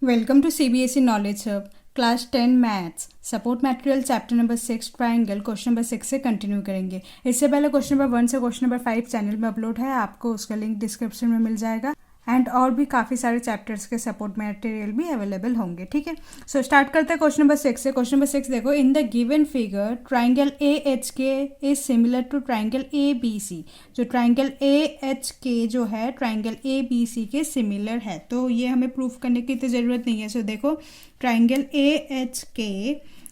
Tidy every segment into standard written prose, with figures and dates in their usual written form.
Welcome to CBSE knowledge hub class 10 maths support material chapter number 6 triangle question number 6 से continue करेंगे। इससे पहले question number 1 से question number 5 channel में upload है, आपको उसका लिंक डिस्क्रिप्शन में मिल जाएगा। एंड और भी काफ़ी सारे चैप्टर्स के सपोर्ट मटेरियल भी अवेलेबल होंगे। ठीक है, सो स्टार्ट करते हैं क्वेश्चन नंबर 6 से। क्वेश्चन नंबर 6 देखो, in the given figure triangle AHK is similar to triangle ABC। जो ट्राइंगल AHK जो है ट्राइंगल ABC के सिमिलर है, तो ये हमें प्रूफ करने की तो ज़रूरत नहीं है। सो देखो, triangle AHK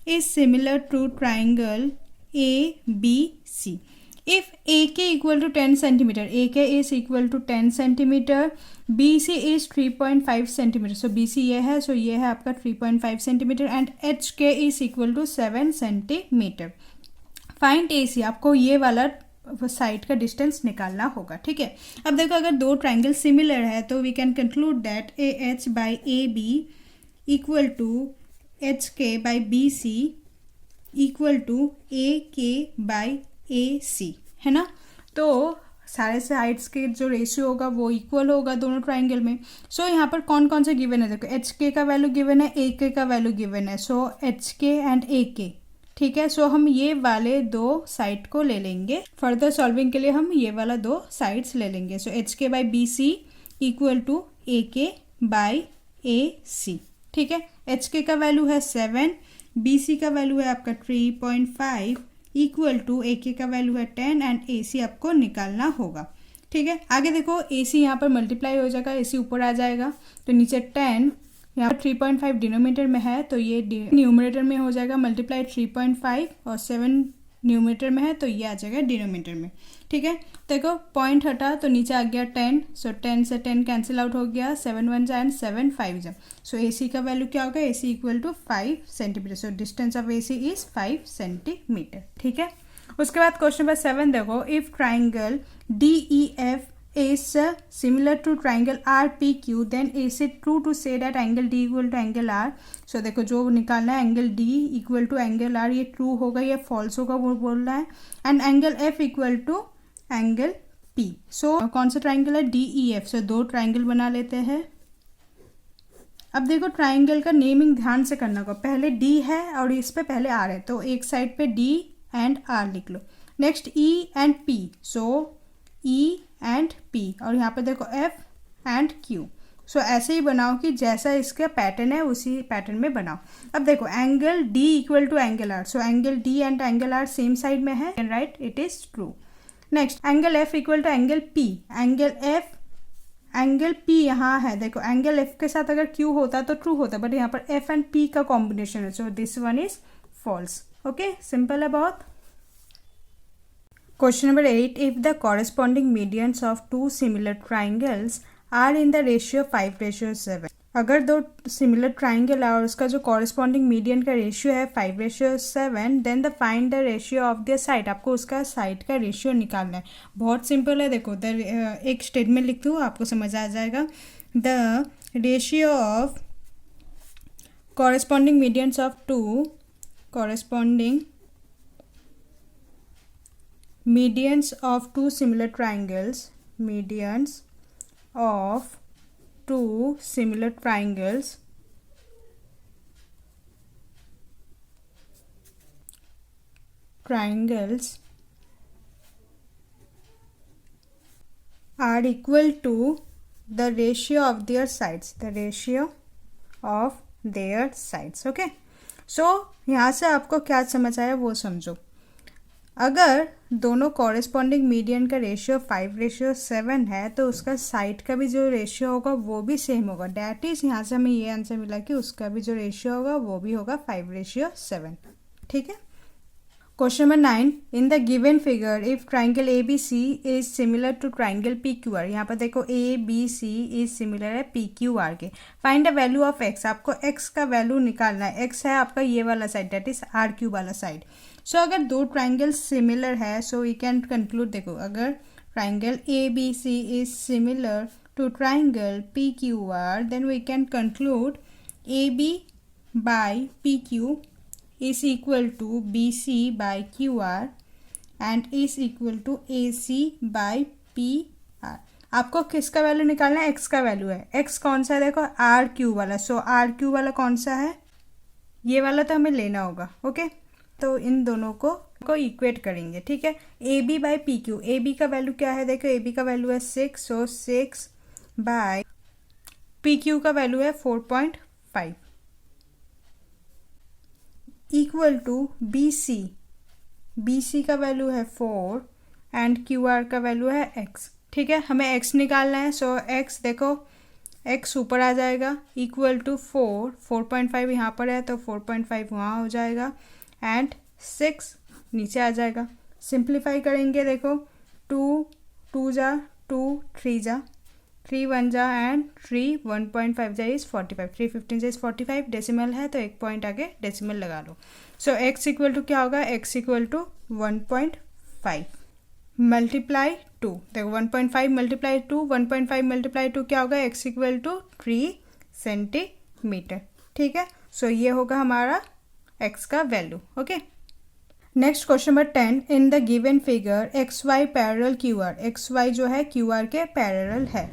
is similar to triangle ABC if AK equal to 10 centimeter, AK is equal to 10 centimeter, BC is 3.5 centimeter, so BC ये है, so ये है आपका 3.5 centimeter and HK is equal to 7 centimeter. Find AC, आपको ये वाला side का distance निकालना होगा। ठीक है, अब देखो अगर दो ट्राइंगल सिमिलर है तो we can conclude that AH by AB equal to HK by BC equal to AK by AC, है ना। तो सारे साइड्स के जो रेशियो होगा वो इक्वल होगा दोनों ट्राइंगल में। सो यहाँ पर कौन कौन से गिवन है, देखो HK का वैल्यू गिवन है, AK का वैल्यू गिवन है, सो HK एंड AK। ठीक है, सो हम ये वाले दो साइड को ले लेंगे। फर्दर सॉल्विंग के लिए हम ये वाला दो साइड्स ले लेंगे। So HK by BC equal to AK by AC। ठीक है, HK का वैल्यू है 7, BC का वैल्यू है आपका 3.5 इक्वल टू AK का वैल्यू है 10 एंड AC आपको निकालना होगा। ठीक है, आगे देखो AC यहाँ पर मल्टीप्लाई हो जाएगा, AC ऊपर आ जाएगा, तो नीचे 10, यहाँ पर 3.5 डिनोमिनेटर में है तो ये न्यूमरेटर में हो जाएगा मल्टीप्लाई 3.5 और 7 न्यूमरेटर में है तो ये आ जाएगा डिनोमिनेटर में। ठीक है, देखो पॉइंट हटा तो नीचे आ गया 10, सो 10 से 10 कैंसिल आउट हो गया, 7 1 जा एंड 7 5 जा, सो AC का वैल्यू क्या होगा, AC equal to 5 centimetre, so distance of AC is 5 centimetre. ठीक है, उसके बाद क्वेश्चन नंबर 7 देखो, if triangle DEF is similar to triangle RPQ then is it true to say that angle D equal to angle R। so देखो जो निकालना है angle D equal to angle R, ये ट्रू होगा या false होगा वो बोल रहा है। And angle F equal to angle P। So कौन सा ट्राइंगल है, DEF। सो दो ट्राइंगल बना लेते हैं। अब देखो ट्राइंगल का नेमिंग ध्यान से करना होगा, पहले D है और इस पे पहले R है, तो एक साइड पे D एंड R लिख लो। Next E and P, so E and P, और यहाँ पे देखो F एंड Q। सो ऐसे ही बनाओ कि जैसा इसका पैटर्न है उसी पैटर्न में बनाओ। अब देखो angle D equal to angle R, so angle D and angle R same side में है, right, it is true. Next angle F equal to angle P, angle P यहाँ है, देखो एंगल F के साथ अगर Q होता तो ट्रू होता, बट यहाँ पर F एंड P का कॉम्बिनेशन है, so this one is false. Okay, simple है बहुत। Question number 8, if the corresponding medians of two similar triangles are in the ratio 5:7, अगर दो सिमिलर ट्राइंगल है और उसका जो कॉरेस्पॉन्डिंग मीडियन का रेशियो है 5:7, then the find the ratio of the side, आपको उसका साइड का रेशियो निकालना है। बहुत सिंपल है, देखो एक स्टेटमेंट लिखती हूँ आपको समझ आ जाएगा। The ratio of corresponding medians of two corresponding medians of two similar triangles, medians of two similar triangles are equal to the ratio of their sides, the ratio of their sides। okay, so यहाँ से आपको क्या समझ आया वो समझो। अगर दोनों कॉरेस्पॉन्डिंग मीडियन का रेशियो 5:7 है तो उसका साइड का भी जो रेशियो होगा वो भी सेम होगा। डैट इज यहाँ से हमें ये आंसर मिला कि उसका भी जो रेशियो होगा वो भी होगा 5:7। ठीक है, question number 9, in the given figure if triangle ABC is similar to triangle PQR, यहाँ पर देखो ABC इज सिमिलर है PQR के। Find the value of X, आपको X का वैल्यू निकालना है। X है आपका ये वाला साइड, डेट इज RQ वाला साइड। सो अगर दो ट्राइंगल सिमिलर है सो वी कैन कंक्लूड, देखो अगर triangle ABC is similar to triangle PQR then we can conclude AB by PQ is equal to BC by QR and is equal to AC by PR। आपको किसका value निकालना है, x का value है। X कौन सा है, देखो आर क्यू वाला। सो आर क्यू वाला कौन सा है, ये वाला तो हमें लेना होगा। ओके, तो इन दोनों को इक्वेट करेंगे। ठीक है, A B by P Q. A B का वैल्यू क्या है, देखो ए बी का वैल्यू है 6, सो 6 बाय पी क्यू का वैल्यू है 4.5 equal to B C. B C का वैल्यू है 4 एंड क्यू आर का वैल्यू है एक्स। ठीक है, हमें एक्स निकालना है। सो एक्स देखो, एक्स ऊपर आ जाएगा इक्वल टू 4.5 यहाँ पर है तो 4.5 वहाँ हो जाएगा एंड 6 नीचे आ जाएगा। सिंप्लीफाई करेंगे, देखो 2 जा 2, 3 जा 3 1 जा एंड 3 1.5 जा इज 45, 3 15 जा इज 45। डेसिमल है तो एक पॉइंट आगे डेसिमल लगा लो। सो एक्स इक्वल टू क्या होगा, एक्स इक्वल टू 1.5 मल्टीप्लाई 2। देखो 1.5 मल्टीप्लाई 2, 1.5 मल्टीप्लाई 2 क्या होगा, एक्स इक्वल टू 3 सेंटीमीटर। ठीक है, सो ये होगा हमारा एक्स का value. Okay, next question number 10, in the given figure X Y parallel Q R. X Y जो है क्यू आर के पैरेलल है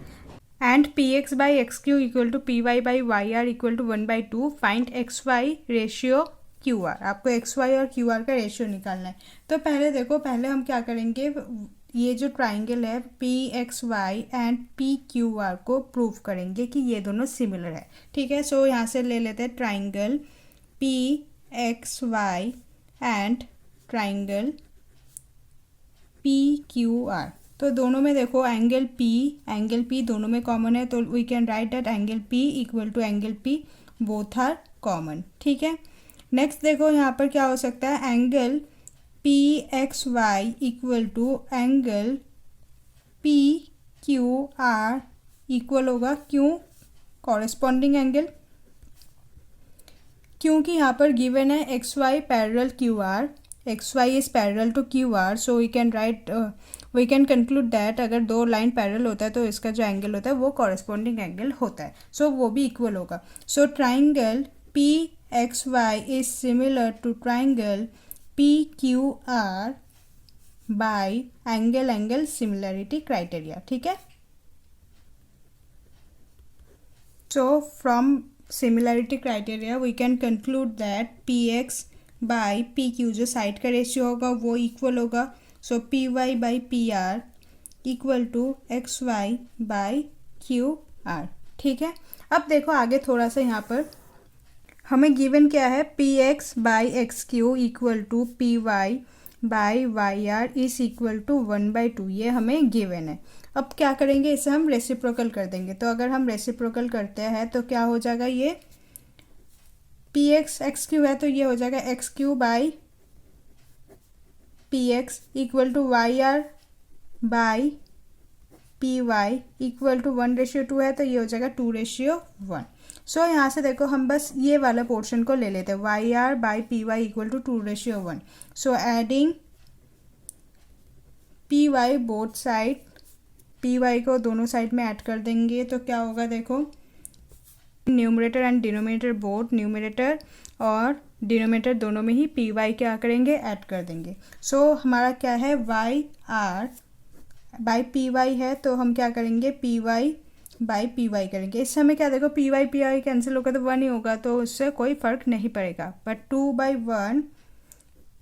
and P X by X Q equal to P Y by Y R equal to 1/2। Find X Y ratio Q R. आपको X Y और Q R का ratio निकालना है। तो पहले देखो, पहले हम क्या करेंगे, ये जो ट्राइंगल है P X Y and P Q R को प्रूव करेंगे कि ये दोनों सिमिलर है। ठीक है, सो यहाँ से ले लेते हैं triangle P X Y and triangle P Q R. तो दोनों में देखो एंगल पी दोनों में कॉमन है, तो we can write that angle P equal to angle P, both are common. ठीक है, नेक्स्ट देखो यहाँ पर क्या हो सकता है, angle P X Y equal to angle P Q R equal होगा, क्यों, कॉरेस्पॉन्डिंग एंगल, क्योंकि यहाँ पर गिवन है X Y parallel Q R, X Y is parallel to Q R. So we can conclude that अगर दो line parallel होता है तो इसका जो एंगल होता है वो कॉरेस्पॉन्डिंग एंगल होता है। सो वो भी इक्वल होगा। So triangle P X Y is similar to triangle P Q R by angle similarity criteria. ठीक है, so from similarity criteria we can conclude that P X by P Q जो side का ratio होगा वो equal होगा। So P Y by P R equal to X Y by Q R. ठीक है, अब देखो आगे थोड़ा सा यहाँ पर हमें गिवन क्या है, P X by X Q equal to P Y by Y R is equal to 1/2। ये हमें गिवन है। अब क्या करेंगे, इसे हम रेसिप्रोकल कर देंगे। तो अगर हम रेसिप्रोकल करते हैं तो क्या हो जाएगा, ये पी एक्स एक्स क्यू है तो ये हो जाएगा X Q by P X equal to Y R by P Y equal to 1/2 है तो ये हो जाएगा 2/1। सो यहाँ से देखो हम बस ये वाला पोर्शन को ले लेते हैं, Y R by P Y equal to 2/1। So adding P Y both side, P Y को दोनों साइड में ऐड कर देंगे तो क्या होगा, देखो numerator and denominator both, numerator और डिनोमिनेटर दोनों में ही पी वाई क्या करेंगे, ऐड कर देंगे। सो हमारा क्या है, Y R by P Y है तो हम क्या करेंगे, P Y by P Y करेंगे। इस समय क्या देखो पी वाई कैंसिल होगा तो 1 ही होगा तो उससे कोई फ़र्क नहीं पड़ेगा, but 2/1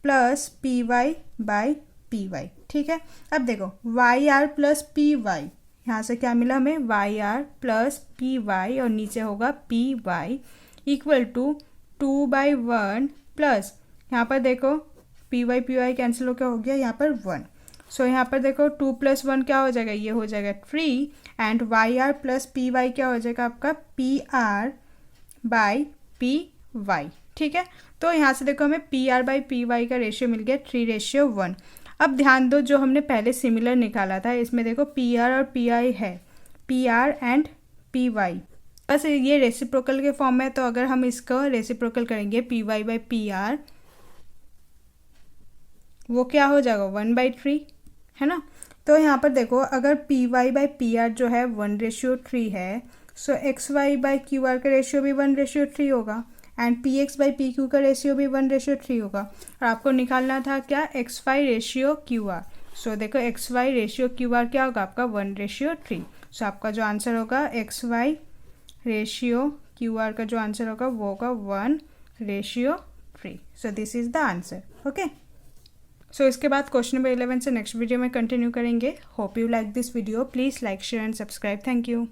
plus P Y by P Y. ठीक है, अब देखो Y R plus P Y, यहाँ से क्या मिला हमें, Y R plus P Y और नीचे होगा P Y equal to 2/1 plus यहाँ पर देखो पी वाई कैंसिल होकर हो गया यहाँ पर 1। सो यहाँ पर देखो 2 + 1 क्या हो जाएगा, ये हो जाएगा 3 and Y R plus P Y क्या हो जाएगा आपका, P R by P Y. ठीक है, तो यहाँ से देखो हमें P R by P Y का रेशियो मिल गया 3/1। अब ध्यान दो जो हमने पहले सिमिलर निकाला था इसमें देखो पी आर और पी आई है, P R and P Y, बस ये रेसिप्रोकल के फॉर्म में। तो अगर हम इसको रेसिप्रोकल करेंगे P Y by P R, वो क्या हो जाएगा 1/3, है ना। तो यहाँ पर देखो अगर P Y by P R जो है 1/3 है, so X Y by Q R का रेशियो भी 1/3 होगा and P X by P Q का रेशियो भी 1/3 होगा। और आपको निकालना था क्या, X Y ratio Q R. So देखो XY रेशियो QR क्या होगा आपका 1:3। सो आपका जो आंसर होगा XY रेशियो QR का जो आंसर होगा वो होगा 1:3। So this is the answer. Okay, so इसके बाद क्वेश्चन नंबर 11 से नेक्स्ट वीडियो में कंटिन्यू करेंगे। Hope you like this video. Please like share and subscribe. Thank you.